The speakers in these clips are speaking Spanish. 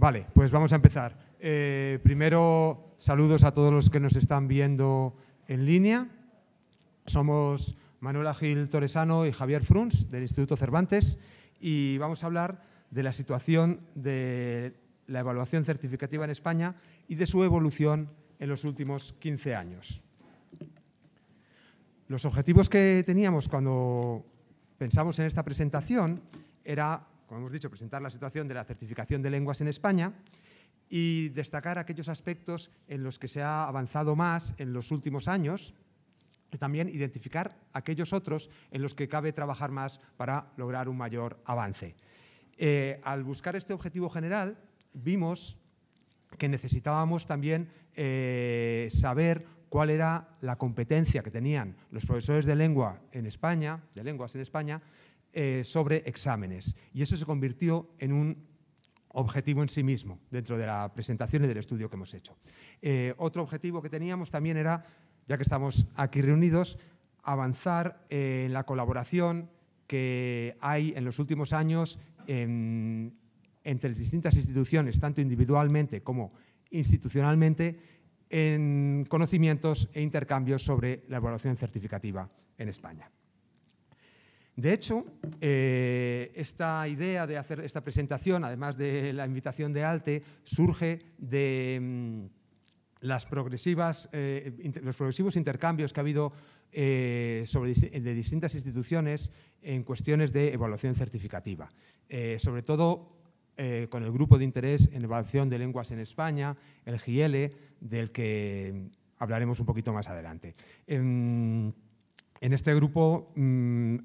Vale, pues vamos a empezar. Primero, saludos a todos los que nos están viendo en línea. Somos Manuela Gil Torresano y Javier Fruns, del Instituto Cervantes, y vamos a hablar de la situación de la evaluación certificativa en España y de su evolución en los últimos 15 años. Los objetivos que teníamos cuando pensamos en esta presentación era, como hemos dicho, presentar la situación de la certificación de lenguas en España y destacar aquellos aspectos en los que se ha avanzado más en los últimos años y también identificar aquellos otros en los que cabe trabajar más para lograr un mayor avance. Al buscar este objetivo general, vimos que necesitábamos también saber cuál era la competencia que tenían los profesores de lenguas en España, sobre exámenes. Y eso se convirtió en un objetivo en sí mismo dentro de la presentación y del estudio que hemos hecho. Otro objetivo que teníamos también era, ya que estamos aquí reunidos, avanzar en la colaboración que hay en los últimos años entre distintas instituciones, tanto individualmente como institucionalmente, en conocimientos e intercambios sobre la evaluación certificativa en España. De hecho, esta idea de hacer esta presentación, además de la invitación de ALTE, surge de los progresivos intercambios que ha habido de distintas instituciones en cuestiones de evaluación certificativa. Sobre todo con el Grupo de Interés en Evaluación de Lenguas en España, el GIELE, del que hablaremos un poquito más adelante. En este grupo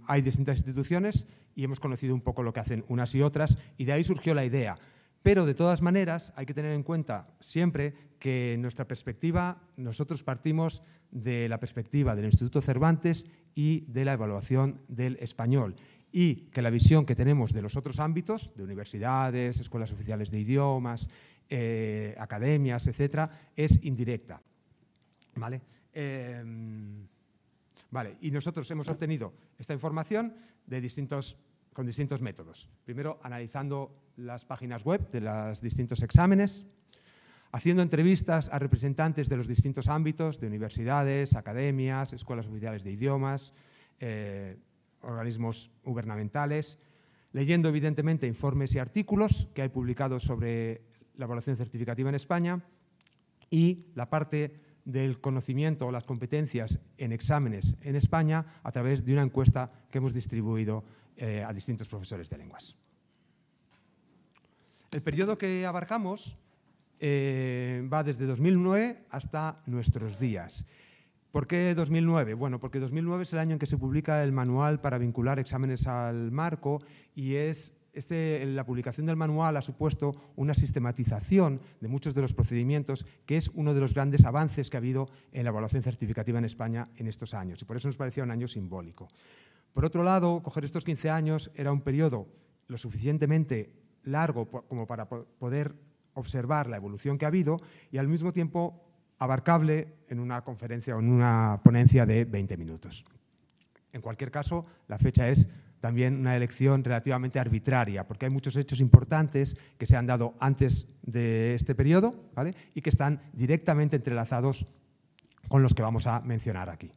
hay distintas instituciones y hemos conocido un poco lo que hacen unas y otras, y de ahí surgió la idea. Pero, de todas maneras, hay que tener en cuenta siempre que nuestra perspectiva, nosotros partimos de la perspectiva del Instituto Cervantes y de la evaluación del español, y que la visión que tenemos de los otros ámbitos, de universidades, escuelas oficiales de idiomas, academias, etcétera, es indirecta. ¿Vale? Y nosotros hemos obtenido esta información con distintos métodos. Primero, analizando las páginas web de los distintos exámenes, haciendo entrevistas a representantes de los distintos ámbitos, de universidades, academias, escuelas oficiales de idiomas, organismos gubernamentales, leyendo evidentemente informes y artículos que hay publicados sobre la evaluación certificativa en España y la parte del conocimiento o las competencias en exámenes en España a través de una encuesta que hemos distribuido a distintos profesores de lenguas. El periodo que abarcamos va desde 2009 hasta nuestros días. ¿Por qué 2009? Bueno, porque 2009 es el año en que se publica el manual para vincular exámenes al marco y la publicación del manual ha supuesto una sistematización de muchos de los procedimientos, que es uno de los grandes avances que ha habido en la evaluación certificativa en España en estos años, y por eso nos parecía un año simbólico. Por otro lado, coger estos 15 años era un periodo lo suficientemente largo como para poder observar la evolución que ha habido y al mismo tiempo abarcable en una conferencia o en una ponencia de 20 minutos. En cualquier caso, la fecha es también una elección relativamente arbitraria, porque hay muchos hechos importantes que se han dado antes de este periodo, ¿vale? Y que están directamente entrelazados con los que vamos a mencionar aquí,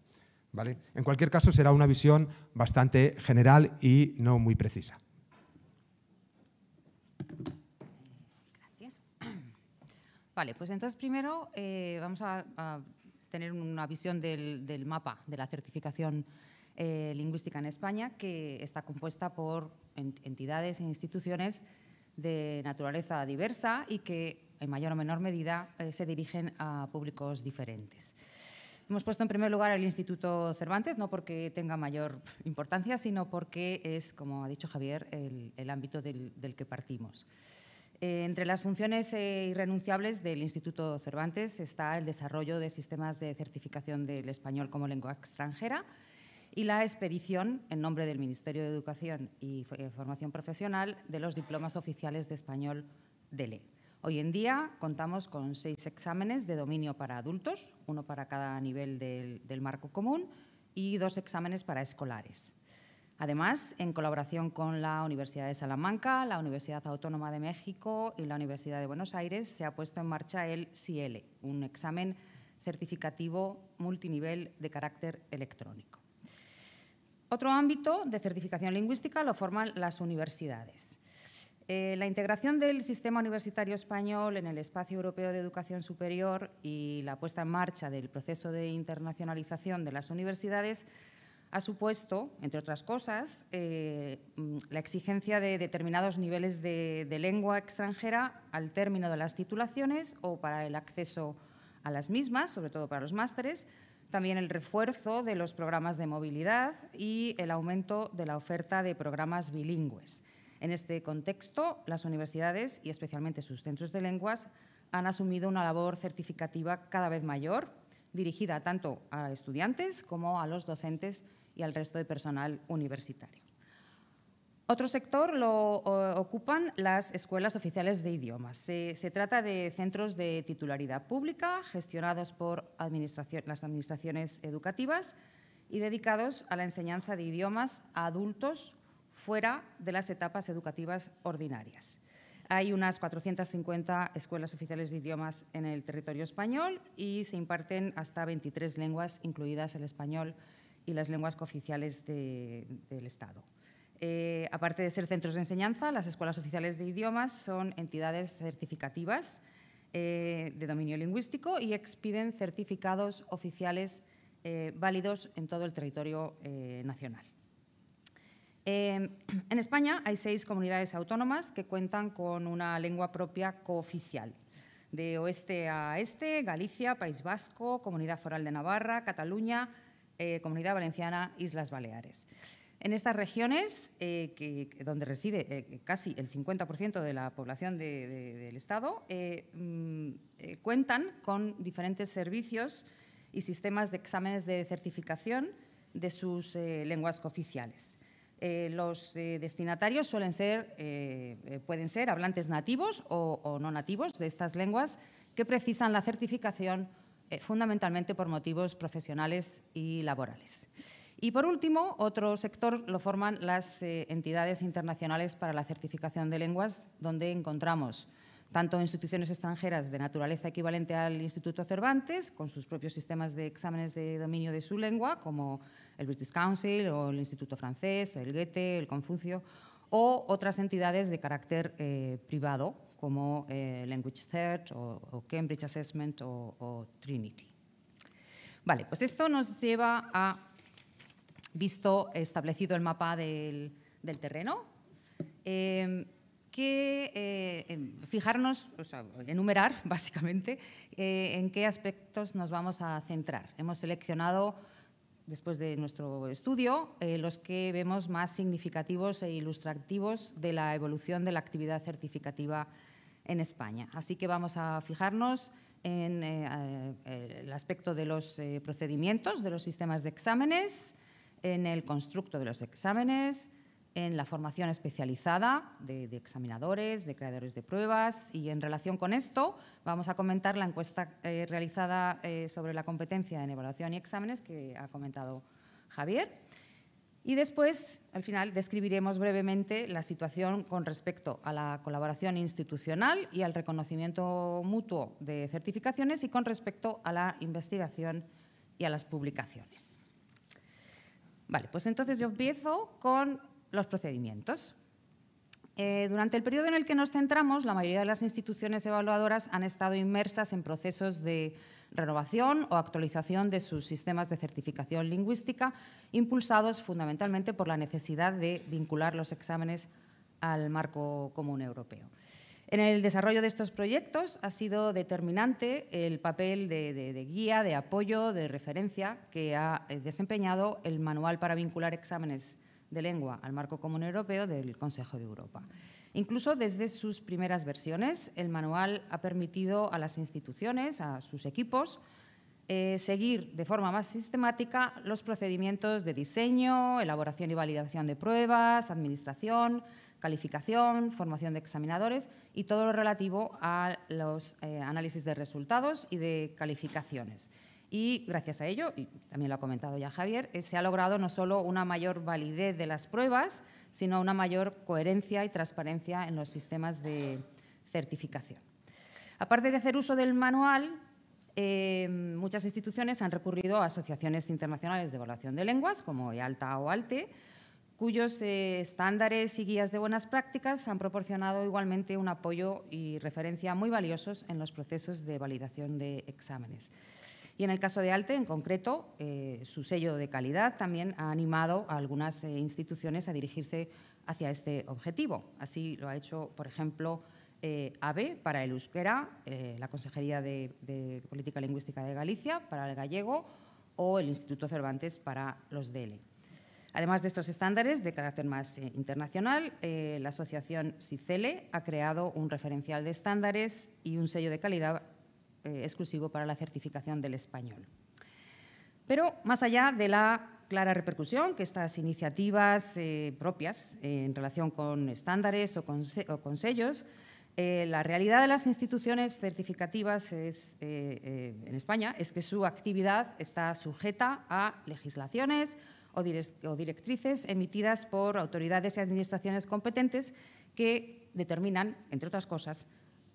¿vale? En cualquier caso, será una visión bastante general y no muy precisa. Gracias. Vale, pues entonces primero vamos a tener una visión del mapa de la certificación lingüística en España, que está compuesta por entidades e instituciones de naturaleza diversa y que, en mayor o menor medida, se dirigen a públicos diferentes. Hemos puesto en primer lugar el Instituto Cervantes, no porque tenga mayor importancia, sino porque es, como ha dicho Javier, el ámbito del que partimos. Entre las funciones irrenunciables del Instituto Cervantes está el desarrollo de sistemas de certificación del español como lengua extranjera y la expedición, en nombre del Ministerio de Educación y Formación Profesional, de los diplomas oficiales de español DELE. Hoy en día contamos con 6 exámenes de dominio para adultos, uno para cada nivel del marco común, y 2 exámenes para escolares. Además, en colaboración con la Universidad de Salamanca, la Universidad Autónoma de México y la Universidad de Buenos Aires, se ha puesto en marcha el CIELE, un examen certificativo multinivel de carácter electrónico. Otro ámbito de certificación lingüística lo forman las universidades. La integración del sistema universitario español en el espacio europeo de educación superior y la puesta en marcha del proceso de internacionalización de las universidades ha supuesto, entre otras cosas, la exigencia de determinados niveles de lengua extranjera al término de las titulaciones o para el acceso a las mismas, sobre todo para los másteres, también el refuerzo de los programas de movilidad y el aumento de la oferta de programas bilingües. En este contexto, las universidades, y especialmente sus centros de lenguas, han asumido una labor certificativa cada vez mayor, dirigida tanto a estudiantes como a los docentes y al resto de personal universitario. Otro sector lo ocupan las escuelas oficiales de idiomas. Se trata de centros de titularidad pública gestionados por las administraciones educativas y dedicados a la enseñanza de idiomas a adultos fuera de las etapas educativas ordinarias. Hay unas 450 escuelas oficiales de idiomas en el territorio español y se imparten hasta 23 lenguas, incluidas el español y las lenguas cooficiales del Estado. Aparte de ser centros de enseñanza, las escuelas oficiales de idiomas son entidades certificativas de dominio lingüístico y expiden certificados oficiales válidos en todo el territorio nacional. En España hay 6 comunidades autónomas que cuentan con una lengua propia cooficial. De oeste a este, Galicia, País Vasco, Comunidad Foral de Navarra, Cataluña, Comunidad Valenciana, Islas Baleares. En estas regiones, donde reside casi el 50% de la población del Estado, cuentan con diferentes servicios y sistemas de exámenes de certificación de sus lenguas cooficiales. Los destinatarios pueden ser hablantes nativos o no nativos de estas lenguas que precisan la certificación fundamentalmente por motivos profesionales y laborales. Y por último, otro sector lo forman las entidades internacionales para la certificación de lenguas, donde encontramos tanto instituciones extranjeras de naturaleza equivalente al Instituto Cervantes, con sus propios sistemas de exámenes de dominio de su lengua, como el British Council o el Instituto Francés, el Goethe, el Confucio, o otras entidades de carácter privado, como Language Cert o Cambridge Assessment o Trinity. Vale, pues esto nos lleva a, visto establecido el mapa del terreno, fijarnos, o sea, enumerar básicamente en qué aspectos nos vamos a centrar. Hemos seleccionado, después de nuestro estudio, los que vemos más significativos e ilustrativos de la evolución de la actividad certificativa en España. Así que vamos a fijarnos en el aspecto de los procedimientos, de los sistemas de exámenes, en el constructo de los exámenes, en la formación especializada de examinadores, de creadores de pruebas, y en relación con esto vamos a comentar la encuesta realizada sobre la competencia en evaluación y exámenes que ha comentado Javier. Y después, al final, describiremos brevemente la situación con respecto a la colaboración institucional y al reconocimiento mutuo de certificaciones y con respecto a la investigación y a las publicaciones. Vale, pues entonces yo empiezo con los procedimientos. Durante el periodo en el que nos centramos, la mayoría de las instituciones evaluadoras han estado inmersas en procesos de renovación o actualización de sus sistemas de certificación lingüística, impulsados fundamentalmente por la necesidad de vincular los exámenes al marco común europeo. En el desarrollo de estos proyectos ha sido determinante el papel de guía, de apoyo, de referencia que ha desempeñado el Manual para vincular exámenes de lengua al marco común europeo del Consejo de Europa. Incluso desde sus primeras versiones, el manual ha permitido a las instituciones, a sus equipos, seguir de forma más sistemática los procedimientos de diseño, elaboración y validación de pruebas, administración, calificación, formación de examinadores y todo lo relativo a los análisis de resultados y de calificaciones. Y gracias a ello, y también lo ha comentado ya Javier, se ha logrado no solo una mayor validez de las pruebas, sino una mayor coherencia y transparencia en los sistemas de certificación. Aparte de hacer uso del manual, muchas instituciones han recurrido a asociaciones internacionales de evaluación de lenguas, como EALTA o ALTE, cuyos estándares y guías de buenas prácticas han proporcionado igualmente un apoyo y referencia muy valiosos en los procesos de validación de exámenes. Y en el caso de ALTE, en concreto, su sello de calidad también ha animado a algunas instituciones a dirigirse hacia este objetivo. Así lo ha hecho, por ejemplo, ABE para el euskera, la Consejería de Política Lingüística de Galicia para el gallego o el Instituto Cervantes para los DELE. Además de estos estándares de carácter más internacional, la asociación SICELE ha creado un referencial de estándares y un sello de calidad exclusivo para la certificación del español. Pero más allá de la clara repercusión que estas iniciativas propias en relación con estándares o con sellos, la realidad de las instituciones certificativas en España es que su actividad está sujeta a legislaciones o directrices emitidas por autoridades y administraciones competentes que determinan, entre otras cosas,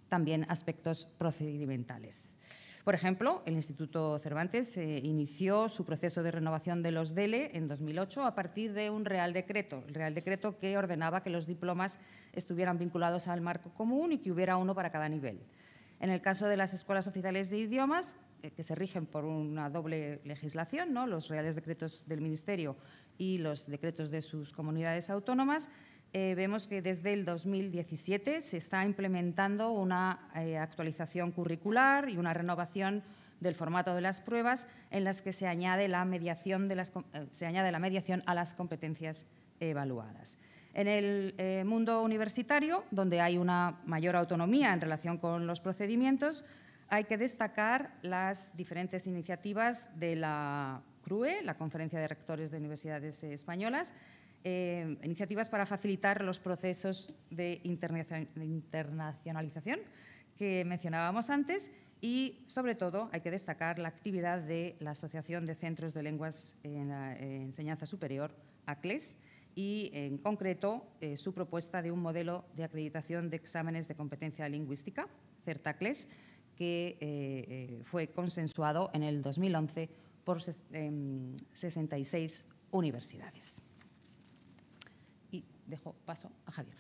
también aspectos procedimentales. Por ejemplo, el Instituto Cervantes inició su proceso de renovación de los DELE en 2008 a partir de un Real Decreto, el Real Decreto que ordenaba que los diplomas estuvieran vinculados al marco común y que hubiera uno para cada nivel. En el caso de las escuelas oficiales de idiomas, que se rigen por una doble legislación, ¿no?, los Reales Decretos del Ministerio y los decretos de sus comunidades autónomas, vemos que desde el 2017 se está implementando una actualización curricular y una renovación del formato de las pruebas en las que se añade la mediación a las competencias evaluadas. En el mundo universitario, donde hay una mayor autonomía en relación con los procedimientos, hay que destacar las diferentes iniciativas de la CRUE, la Conferencia de Rectores de Universidades Españolas, iniciativas para facilitar los procesos de internacionalización que mencionábamos antes y, sobre todo, hay que destacar la actividad de la Asociación de Centros de Lenguas en la Enseñanza Superior, ACLES, y, en concreto, su propuesta de un modelo de acreditación de exámenes de competencia lingüística, CERT-ACLES, que fue consensuado en el 2011 por 66 universidades. Y dejo paso a Javier.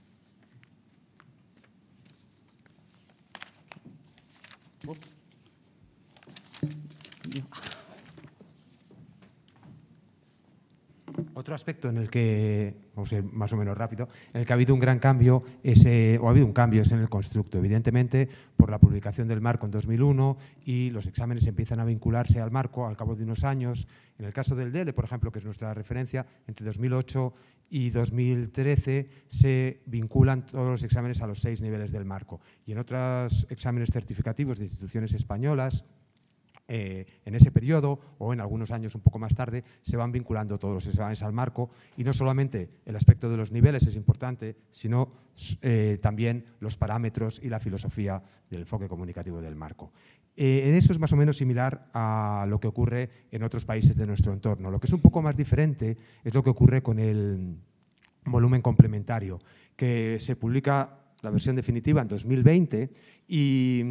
Otro aspecto en el que, vamos a ir más o menos rápido, en el que ha habido un gran cambio, es en el constructo. Evidentemente, por la publicación del marco en 2001 y los exámenes empiezan a vincularse al marco al cabo de unos años. En el caso del DELE, por ejemplo, que es nuestra referencia, entre 2008 y 2013 se vinculan todos los exámenes a los 6 niveles del marco. Y en otros exámenes certificativos de instituciones españolas, en ese periodo o en algunos años un poco más tarde se van vinculando todos los exámenes al marco y no solamente el aspecto de los niveles es importante, sino también los parámetros y la filosofía del enfoque comunicativo del marco. En eso es más o menos similar a lo que ocurre en otros países de nuestro entorno. Lo que es un poco más diferente es lo que ocurre con el volumen complementario, que se publica la versión definitiva en 2020 y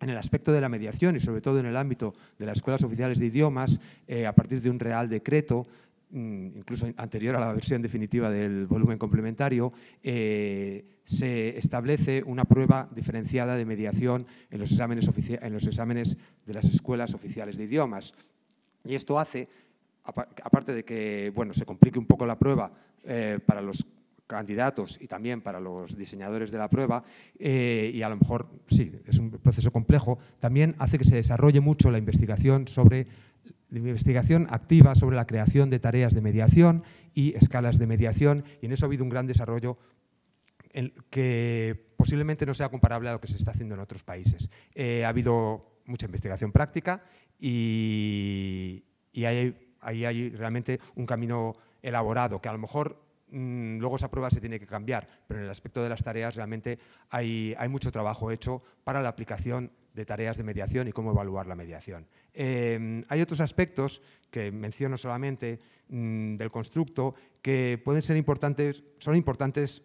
en el aspecto de la mediación y sobre todo en el ámbito de las escuelas oficiales de idiomas, a partir de un Real Decreto, incluso anterior a la versión definitiva del volumen complementario, se establece una prueba diferenciada de mediación en los exámenes de las escuelas oficiales de idiomas. Y esto hace, aparte de que se complique un poco la prueba para los candidatos y también para los diseñadores de la prueba, y a lo mejor sí, es un proceso complejo, también hace que se desarrolle mucho la investigación activa sobre la creación de tareas de mediación y escalas de mediación, y en eso ha habido un gran desarrollo que posiblemente no sea comparable a lo que se está haciendo en otros países. Ha habido mucha investigación práctica y ahí hay realmente un camino elaborado que a lo mejor luego esa prueba se tiene que cambiar, pero en el aspecto de las tareas realmente hay mucho trabajo hecho para la aplicación de tareas de mediación y cómo evaluar la mediación. Hay otros aspectos que menciono solamente del constructo que pueden ser importantes, son importantes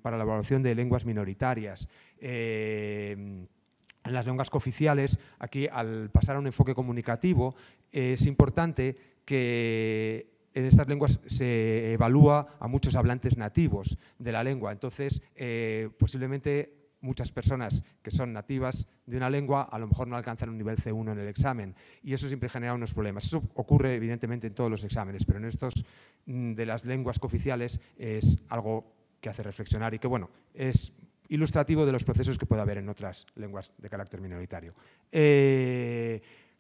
para la evaluación de lenguas minoritarias. En las lenguas cooficiales, aquí al pasar a un enfoque comunicativo, es importante que en estas lenguas se evalúa a muchos hablantes nativos de la lengua. Entonces, posiblemente muchas personas que son nativas de una lengua a lo mejor no alcanzan un nivel C1 en el examen y eso siempre genera unos problemas. Eso ocurre evidentemente en todos los exámenes, pero en estos de las lenguas cooficiales es algo que hace reflexionar y que, bueno, es ilustrativo de los procesos que puede haber en otras lenguas de carácter minoritario.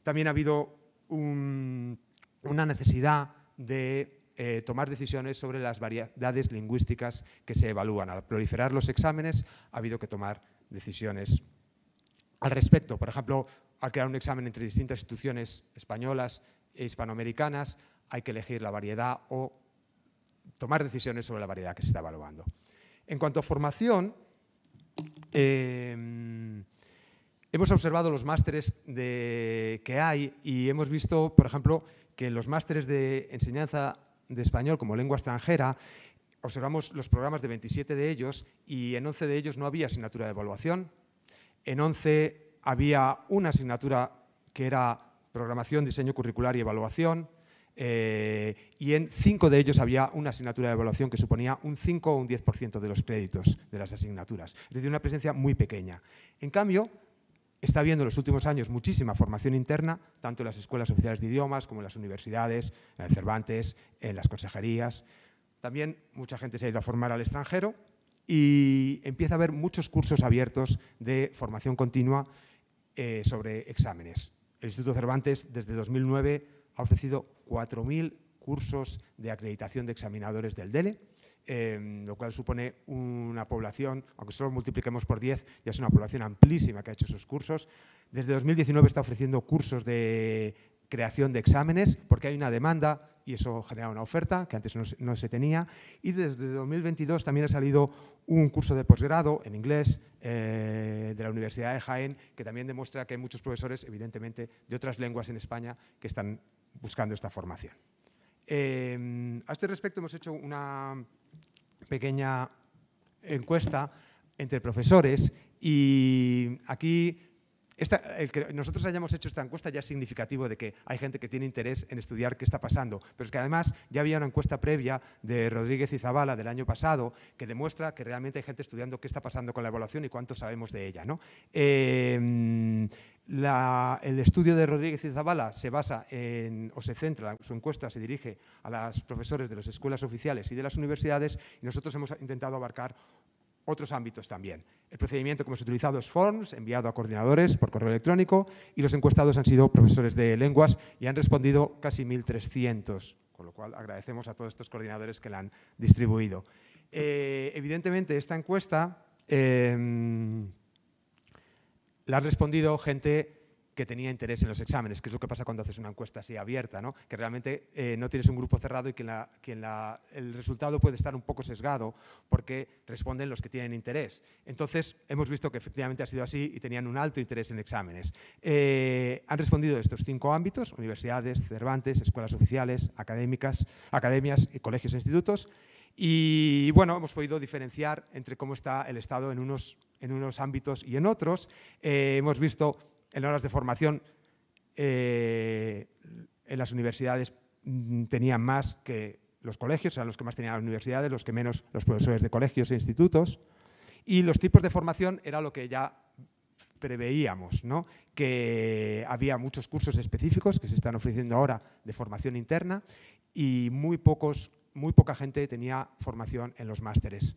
También ha habido una necesidad de tomar decisiones sobre las variedades lingüísticas que se evalúan. Al proliferar los exámenes ha habido que tomar decisiones al respecto. Por ejemplo, al crear un examen entre distintas instituciones españolas e hispanoamericanas, hay que elegir la variedad o tomar decisiones sobre la variedad que se está evaluando. En cuanto a formación, hemos observado los másteres que hay y hemos visto, por ejemplo, que en los másteres de enseñanza de español como lengua extranjera, observamos los programas de 27 de ellos y en 11 de ellos no había asignatura de evaluación. En 11 había una asignatura que era programación, diseño curricular y evaluación. Y en 5 de ellos había una asignatura de evaluación que suponía un 5 o un 10% de los créditos de las asignaturas. Es decir, una presencia muy pequeña. En cambio, está habiendo en los últimos años muchísima formación interna, tanto en las escuelas oficiales de idiomas como en las universidades, en el Cervantes, en las consejerías. También mucha gente se ha ido a formar al extranjero y empieza a haber muchos cursos abiertos de formación continua sobre exámenes. El Instituto Cervantes, desde 2009, ha ofrecido 4.000 cursos de acreditación de examinadores del DELE, lo cual supone una población, aunque solo multipliquemos por 10, ya es una población amplísima que ha hecho esos cursos. Desde 2019 está ofreciendo cursos de creación de exámenes porque hay una demanda y eso genera una oferta que antes no se tenía. Y desde 2022 también ha salido un curso de posgrado en inglés de la Universidad de Jaén que también demuestra que hay muchos profesores, evidentemente, de otras lenguas en España que están buscando esta formación. A este respecto hemos hecho una pequeña encuesta entre profesores y aquí el que nosotros hayamos hecho esta encuesta ya es significativo de que hay gente que tiene interés en estudiar qué está pasando, pero es que además ya había una encuesta previa de Rodríguez y Zavala del año pasado que demuestra que realmente hay gente estudiando qué está pasando con la evaluación y cuánto sabemos de ella, ¿no? El estudio de Rodríguez y Zavala se basa o se centra, su encuesta se dirige a los profesores de las escuelas oficiales y de las universidades y nosotros hemos intentado abarcar otros ámbitos también. El procedimiento que hemos utilizado es Forms, enviado a coordinadores por correo electrónico y los encuestados han sido profesores de lenguas y han respondido casi 1.300, con lo cual agradecemos a todos estos coordinadores que la han distribuido. Evidentemente, esta encuesta la ha respondido gente que tenía interés en los exámenes, que es lo que pasa cuando haces una encuesta así abierta, ¿no? Que realmente no tienes un grupo cerrado y que el resultado puede estar un poco sesgado porque responden los que tienen interés. Entonces, hemos visto que efectivamente ha sido así y tenían un alto interés en exámenes. Han respondido estos 5 ámbitos: universidades, Cervantes, escuelas oficiales, académicas, academias, colegios e institutos. Y bueno, hemos podido diferenciar entre cómo está el Estado en unos ámbitos y en otros. Hemos visto en horas de formación, en las universidades tenían más que los colegios, eran los que más tenían las universidades, los que menos los profesores de colegios e institutos. Y los tipos de formación era lo que ya preveíamos, ¿no? Que había muchos cursos específicos que se están ofreciendo ahora de formación interna y muy poca gente tenía formación en los másteres.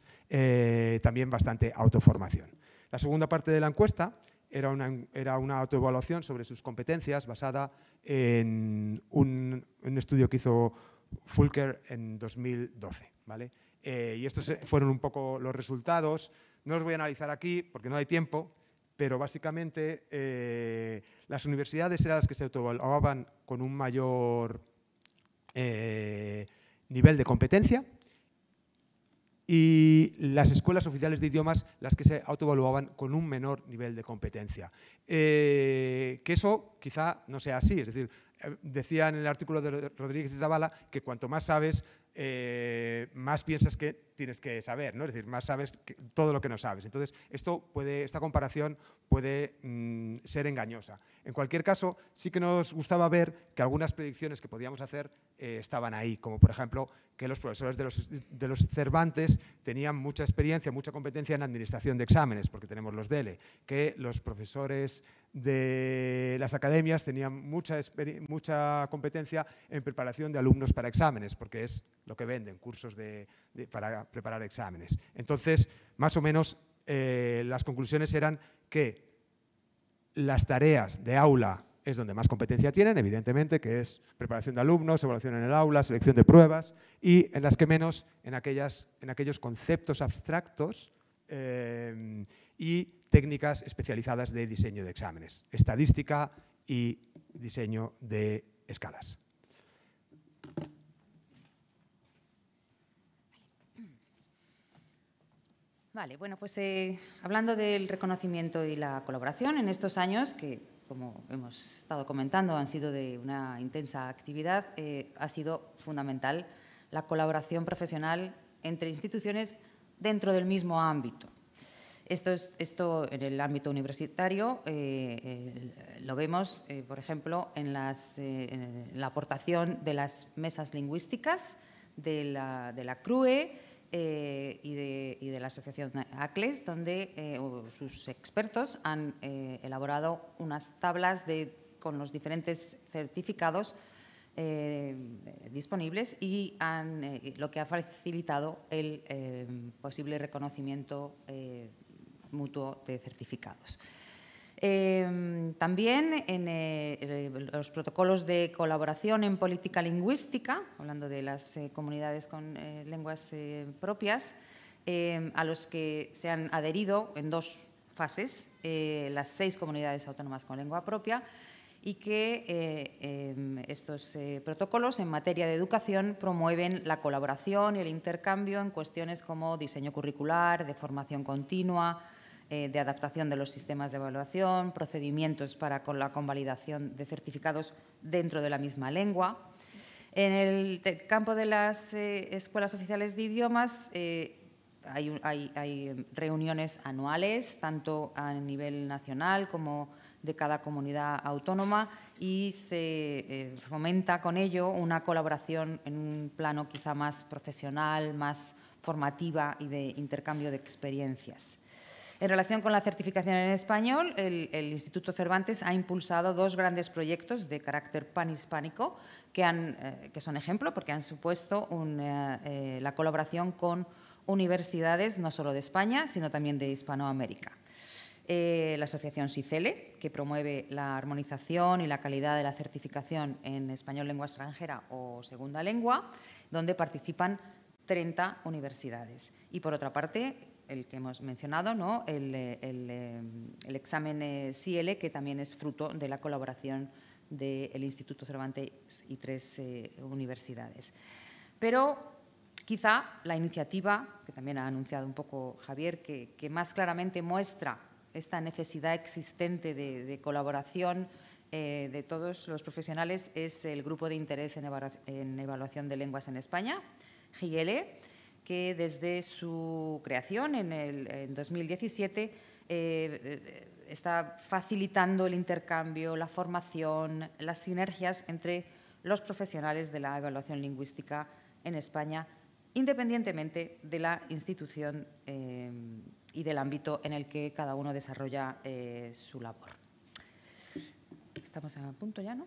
También bastante autoformación. La segunda parte de la encuesta era una autoevaluación sobre sus competencias basada en un estudio que hizo Fulker en 2012. ¿Vale? Y estos fueron un poco los resultados. No los voy a analizar aquí porque no hay tiempo, pero básicamente las universidades eran las que se autoevaluaban con un mayor nivel de competencia y las escuelas oficiales de idiomas las que se autoevaluaban con un menor nivel de competencia. Que eso quizá no sea así, es decir, decía en el artículo de Rodríguez y Zavala que cuanto más sabes, más piensas que tienes que saber, ¿no? Es decir, más sabes todo lo que no sabes. Entonces, esta comparación puede ser engañosa. En cualquier caso, sí que nos gustaba ver que algunas predicciones que podíamos hacer estaban ahí, como por ejemplo que los profesores de los Cervantes tenían mucha experiencia, mucha competencia en administración de exámenes, porque tenemos los DELE, que los profesores de las academias tenían mucha competencia en preparación de alumnos para exámenes, porque es lo que venden, cursos para preparar exámenes. Entonces, más o menos, las conclusiones eran que las tareas de aula es donde más competencia tienen, evidentemente, que es preparación de alumnos, evaluación en el aula, selección de pruebas, y en las que menos en aquellos conceptos abstractos y técnicas especializadas de diseño de exámenes, estadística y diseño de escalas. Vale, bueno, pues hablando del reconocimiento y la colaboración en estos años, que como hemos estado comentando han sido de una intensa actividad, ha sido fundamental la colaboración profesional entre instituciones dentro del mismo ámbito. Esto en el ámbito universitario lo vemos, por ejemplo, en la aportación de las mesas lingüísticas de la CRUE y de la asociación ACLES, donde sus expertos han elaborado unas tablas con los diferentes certificados disponibles y lo que ha facilitado el posible reconocimiento mutuo de certificados. También en los protocolos de colaboración en política lingüística, hablando de las comunidades con lenguas propias, a los que se han adherido en dos fases las 6 comunidades autónomas con lengua propia, y que estos protocolos en materia de educación promueven la colaboración y el intercambio en cuestiones como diseño curricular, de formación continua, de adaptación de los sistemas de evaluación, procedimientos para la convalidación de certificados dentro de la misma lengua. En el campo de las escuelas oficiales de idiomas hay reuniones anuales, tanto a nivel nacional como de cada comunidad autónoma, y se fomenta con ello una colaboración en un plano quizá más profesional, más formativa y de intercambio de experiencias. En relación con la certificación en español, el Instituto Cervantes ha impulsado 2 grandes proyectos de carácter panhispánico que son ejemplo porque han supuesto la colaboración con universidades no solo de España, sino también de Hispanoamérica. La asociación SICELE, que promueve la armonización y la calidad de la certificación en español lengua extranjera o segunda lengua, donde participan 30 universidades. Y por otra parte, el que hemos mencionado, ¿no? el examen CIELE, que también es fruto de la colaboración del Instituto Cervantes y 3 universidades. Pero quizá la iniciativa, que también ha anunciado un poco Javier, que más claramente muestra esta necesidad existente de colaboración de todos los profesionales, es el Grupo de Interés en Evaluación de Lenguas en España, GIELE, que desde su creación en 2017 está facilitando el intercambio, la formación, las sinergias entre los profesionales de la evaluación lingüística en España, independientemente de la institución y del ámbito en el que cada uno desarrolla su labor. Estamos a punto ya, ¿no?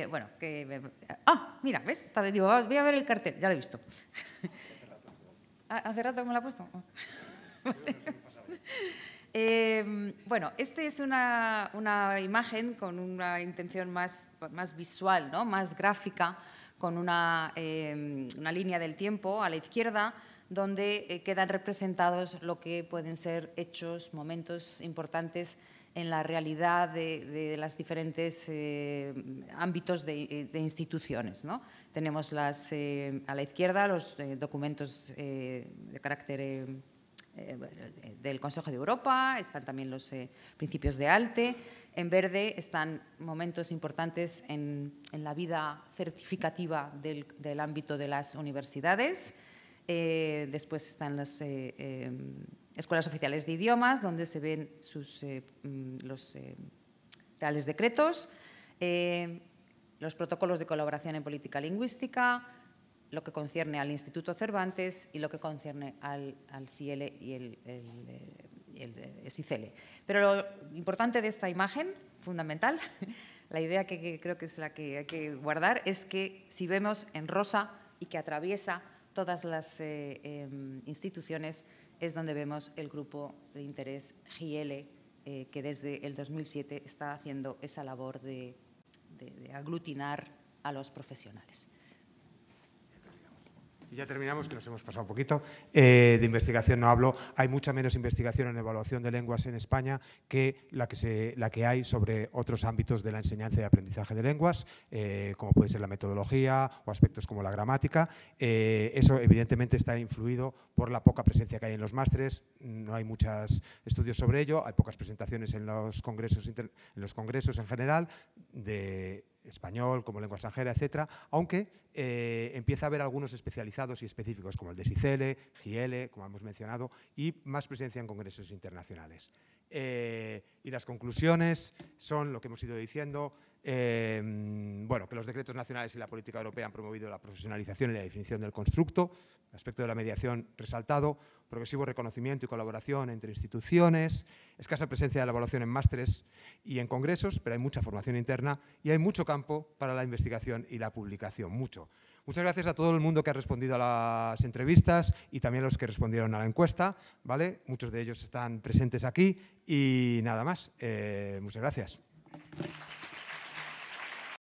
Bueno, mira, ¿ves? Digo, voy a ver el cartel, ya lo he visto. ¿Hace rato que me lo ha puesto? Bueno, esta es una imagen con una intención más visual, ¿no? Más gráfica, con una línea del tiempo a la izquierda, donde quedan representados lo que pueden ser hechos, momentos importantes en la realidad de los diferentes ámbitos de instituciones, ¿no? Tenemos a la izquierda los documentos de carácter del Consejo de Europa, están también los principios de ALTE. En verde están momentos importantes en la vida certificativa del ámbito de las universidades. Después están las escuelas oficiales de idiomas, donde se ven los reales decretos, los protocolos de colaboración en política lingüística, lo que concierne al Instituto Cervantes y lo que concierne al SIL y el SICL. Pero lo importante de esta imagen, fundamental, la idea que creo que es la que hay que guardar, es que si vemos en rosa y que atraviesa todas las instituciones, es donde vemos el grupo de interés GIL, que desde el 2007 está haciendo esa labor de aglutinar a los profesionales. Y ya terminamos, que nos hemos pasado un poquito. De investigación no hablo. Hay mucha menos investigación en evaluación de lenguas en España que la que hay sobre otros ámbitos de la enseñanza y aprendizaje de lenguas, como puede ser la metodología o aspectos como la gramática. Eso evidentemente está influido por la poca presencia que hay en los másteres. No hay muchos estudios sobre ello. Hay pocas presentaciones en los congresos en general de español, como lengua extranjera, etcétera, aunque empieza a haber algunos especializados y específicos, como el de SICL, GIL, como hemos mencionado, y más presencia en congresos internacionales. Y las conclusiones son lo que hemos ido diciendo. Bueno, que los decretos nacionales y la política europea han promovido la profesionalización y la definición del constructo, el aspecto de la mediación resaltado, progresivo reconocimiento y colaboración entre instituciones, escasa presencia de la evaluación en másteres y en congresos, pero hay mucha formación interna y hay mucho campo para la investigación y la publicación, mucho. Muchas gracias a todo el mundo que ha respondido a las entrevistas y también a los que respondieron a la encuesta, ¿vale? Muchos de ellos están presentes aquí y nada más. Muchas gracias.